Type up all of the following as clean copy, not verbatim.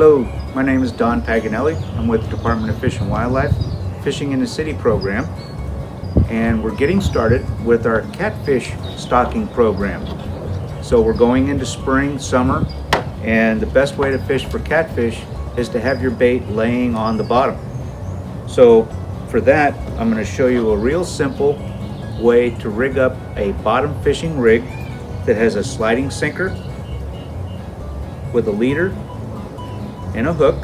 Hello, my name is Don Paganelli. I'm with the Department of Fish and Wildlife Fishing in the City program, and we're getting started with our catfish stocking program. So we're going into spring, summer, and the best way to fish for catfish is to have your bait laying on the bottom. So for that, I'm going to show you a real simple way to rig up a bottom fishing rig that has a sliding sinker with a leader and a hook,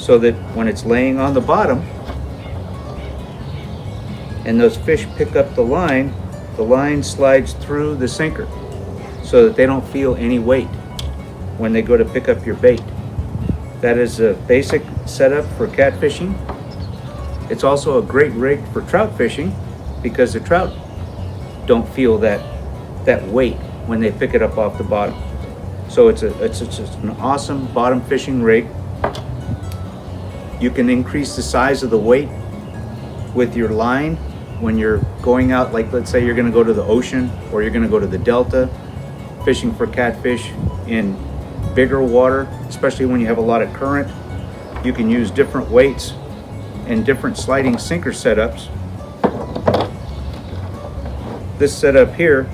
so that when it's laying on the bottom and those fish pick up the line slides through the sinker so that they don't feel any weight when they go to pick up your bait. That is a basic setup for catfishing. It's also a great rig for trout fishing because the trout don't feel that weight when they pick it up off the bottom. So it's an awesome bottom fishing rig. You can increase the size of the weight with your line when you're going out, like let's say you're going to go to the ocean or you're going to go to the delta fishing for catfish in bigger water, especially when you have a lot of current. You can use different weights and different sliding sinker setups. This setup here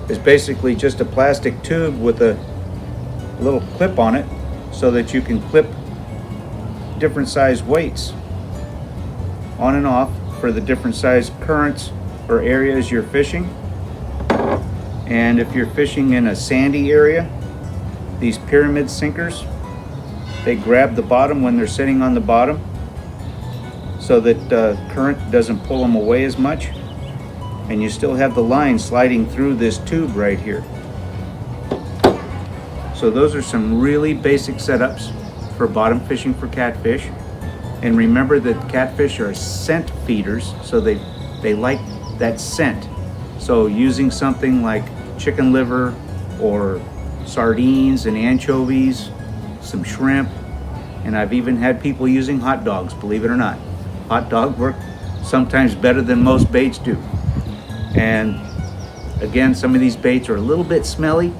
is basically just a plastic tube with a little clip on it so that you can clip different size weights on and off for the different size currents or areas you're fishing. And if you're fishing in a sandy area, these pyramid sinkers, they grab the bottom when they're sitting on the bottom so that current doesn't pull them away as much, and you still have the line sliding through this tube right here. So those are some really basic setups for bottom fishing for catfish. And remember that catfish are scent feeders, so they like that scent. So using something like chicken liver or sardines and anchovies, some shrimp, and I've even had people using hot dogs, believe it or not. Hot dog work sometimes better than most baits do. And again, some of these baits are a little bit smelly,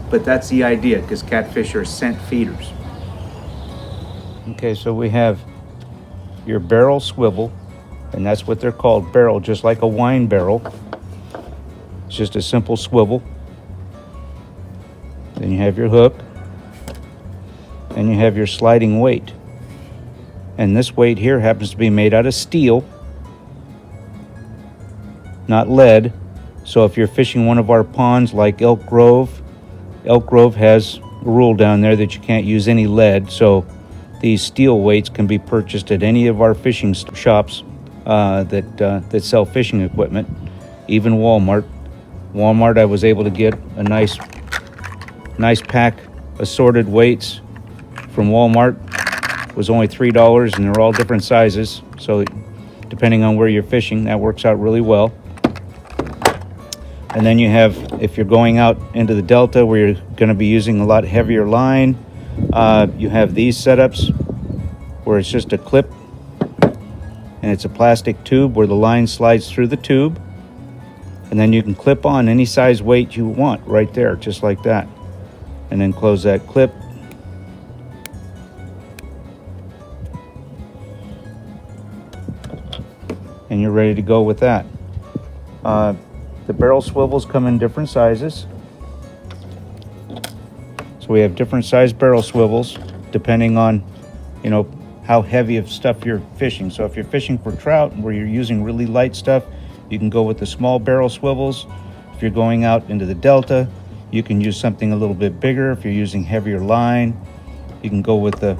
but that's the idea because catfish are scent feeders. Okay, so we have your barrel swivel, and that's what they're called, barrel, just like a wine barrel. It's just a simple swivel. Then you have your hook, and you have your sliding weight. And this weight here happens to be made out of steel, not lead. So if you're fishing one of our ponds like Elk Grove has a rule down there that you can't use any lead. So these steel weights can be purchased at any of our fishing shops that sell fishing equipment, even Walmart. I was able to get a nice pack assorted weights from Walmart. It was only $3, and they're all different sizes. So depending on where you're fishing, that works out really well. And then you have, if you're going out into the delta where you're going to be using a lot heavier line, you have these setups where it's just a clip and it's a plastic tube where the line slides through the tube, and then you can clip on any size weight you want right there, just like that, and then close that clip. And you're ready to go with that. The barrel swivels come in different sizes. So we have different size barrel swivels depending on, how heavy of stuff you're fishing. So if you're fishing for trout where you're using really light stuff, you can go with the small barrel swivels. If you're going out into the delta, you can use something a little bit bigger. If you're using heavier line, you can go with the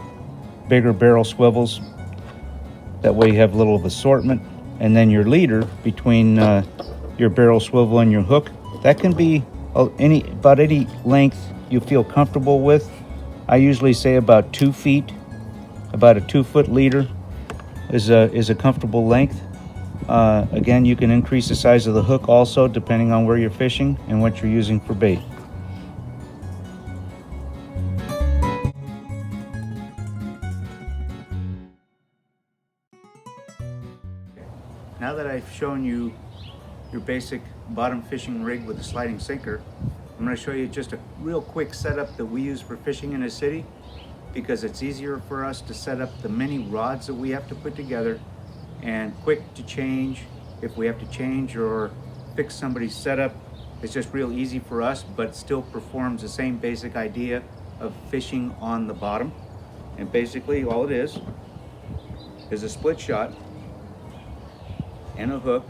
bigger barrel swivels. That way you have a little of assortment. And then your leader between your barrel swivel and your hook, that can be about any length you feel comfortable with. I usually say about 2 feet. About a 2-foot leader is a comfortable length. Again, you can increase the size of the hook also depending on where you're fishing and what you're using for bait. Now that I've shown you your basic bottom fishing rig with a sliding sinker, I'm going to show you just a real quick setup that we use for fishing in a city, because it's easier for us to set up the many rods that we have to put together, and quick to change if we have to change or fix somebody's setup. It's just real easy for us, but still performs the same basic idea of fishing on the bottom. And basically all it is a split shot and a hook,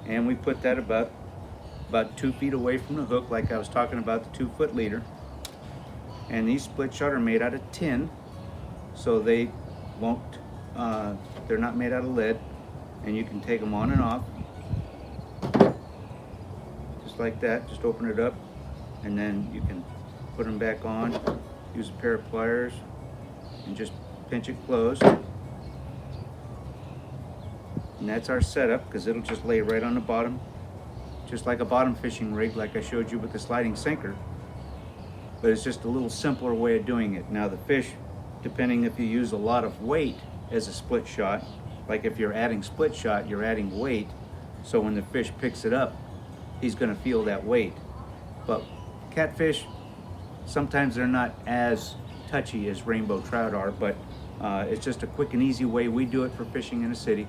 and we put that about 2 feet away from the hook, like I was talking about, the 2-foot leader. And these split shot are made out of tin, so they won't, they're not made out of lead, and you can take them on and off, just like that. Just open it up, and then you can put them back on, use a pair of pliers, and just pinch it closed. And that's our setup, because it'll just lay right on the bottom, just like a bottom fishing rig, like I showed you with the sliding sinker. But it's just a little simpler way of doing it. Now the fish, depending if you use a lot of weight as a split shot, like if you're adding split shot, you're adding weight, so when the fish picks it up, he's going to feel that weight. But catfish, sometimes they're not as touchy as rainbow trout are, but it's just a quick and easy way we do it for fishing in a city.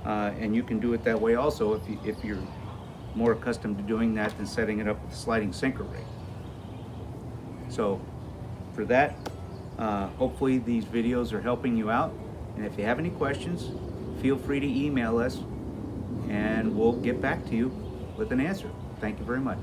And you can do it that way also if you're more accustomed to doing that than setting it up with a sliding sinker rig. So for that, hopefully these videos are helping you out. And if you have any questions, feel free to email us and we'll get back to you with an answer. Thank you very much.